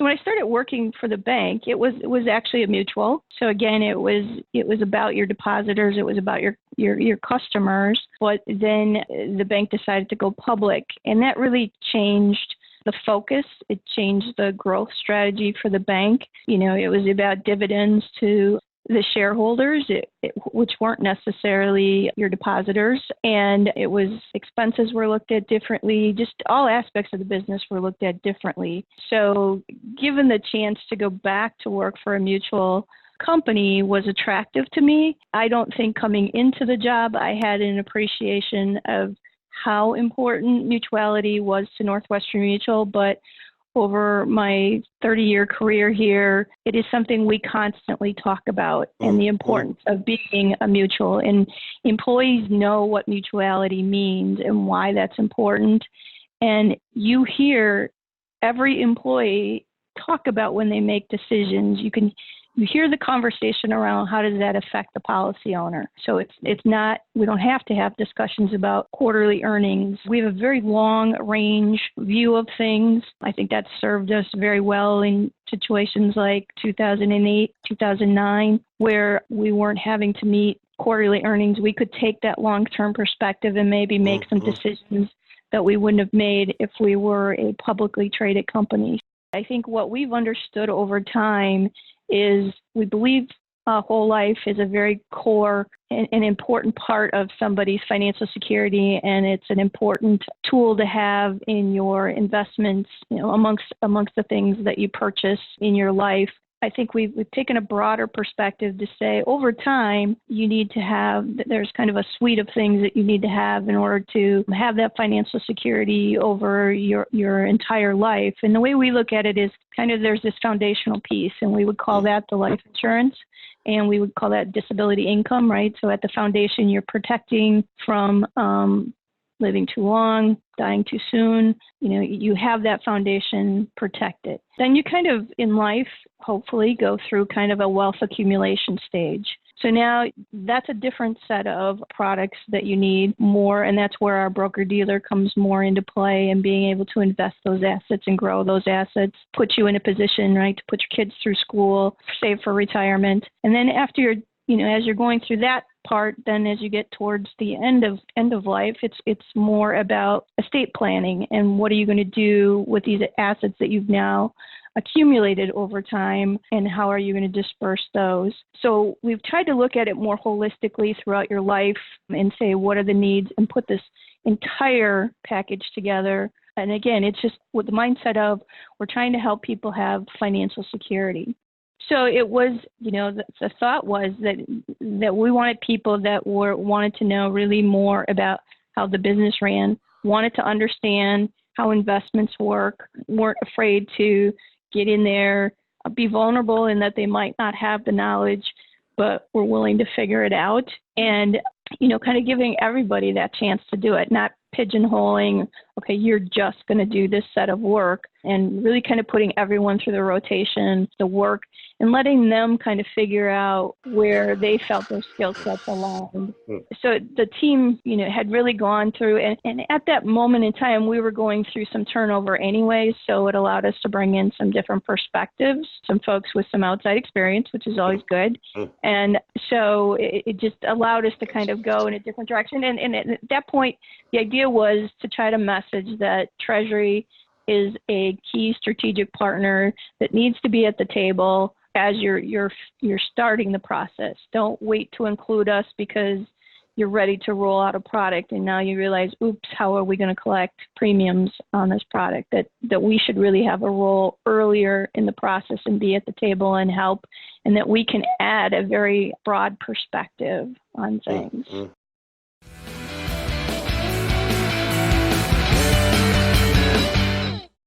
when I started working for the bank, it was actually a mutual. So again, it was about your depositors, it was about your customers. But then the bank decided to go public, and that really changed the focus. It changed the growth strategy for the bank. It was about dividends to the shareholders, which weren't necessarily your depositors. And it was expenses were looked at differently. Just all aspects of the business were looked at differently. So given the chance to go back to work for a mutual company was attractive to me. I don't think coming into the job, I had an appreciation of how important mutuality was to Northwestern Mutual, but over my 30-year career here, it is something we constantly talk about, and the importance of being a mutual. And employees know what mutuality means and why that's important. And you hear every employee talk about when they make decisions. You hear the conversation around how does that affect the policy owner. So it's not, we don't have to have discussions about quarterly earnings. We have a very long range view of things. I think that served us very well in situations like 2008, 2009, where we weren't having to meet quarterly earnings. We could take that long-term perspective and maybe make some decisions that we wouldn't have made if we were a publicly traded company. I think what we've understood over time is we believe whole life is a very core and an important part of somebody's financial security, and it's an important tool to have in your investments, amongst the things that you purchase in your life. I think we've taken a broader perspective to say over time, you need to have, there's kind of a suite of things that you need to have in order to have that financial security over your entire life. And the way we look at it is kind of there's this foundational piece, and we would call that the life insurance, and we would call that disability income, right? So at the foundation, you're protecting from living too long, dying too soon. You have that foundation protected. Then you kind of, in life, hopefully go through kind of a wealth accumulation stage. So now that's a different set of products that you need more, and that's where our broker-dealer comes more into play, and being able to invest those assets and grow those assets, put you in a position, right, to put your kids through school, save for retirement. And then after you're, as you're going through that part, then as you get towards the end of life, it's more about estate planning and what are you going to do with these assets that you've now accumulated over time, and how are you going to disperse those. So we've tried to look at it more holistically throughout your life and say what are the needs, and put this entire package together. And again, it's just with the mindset of we're trying to help people have financial security. So it was, the thought was that we wanted people that wanted to know really more about how the business ran, wanted to understand how investments work, weren't afraid to get in there, be vulnerable in that they might not have the knowledge, but were willing to figure it out. And, kind of giving everybody that chance to do it, not pigeonholing, okay, you're just going to do this set of work, and really kind of putting everyone through the rotation, the work, and letting them kind of figure out where they felt their skill sets aligned. So the team, had really gone through, and at that moment in time, we were going through some turnover anyway, so it allowed us to bring in some different perspectives, some folks with some outside experience, which is always good. And so it just allowed us to kind of go in a different direction. And at that point, the idea was to try to message that Treasury is a key strategic partner that needs to be at the table as you're starting the process. Don't wait to include us because you're ready to roll out a product and now you realize, oops, how are we going to collect premiums on this product? That we should really have a role earlier in the process and be at the table and help, and that we can add a very broad perspective on things.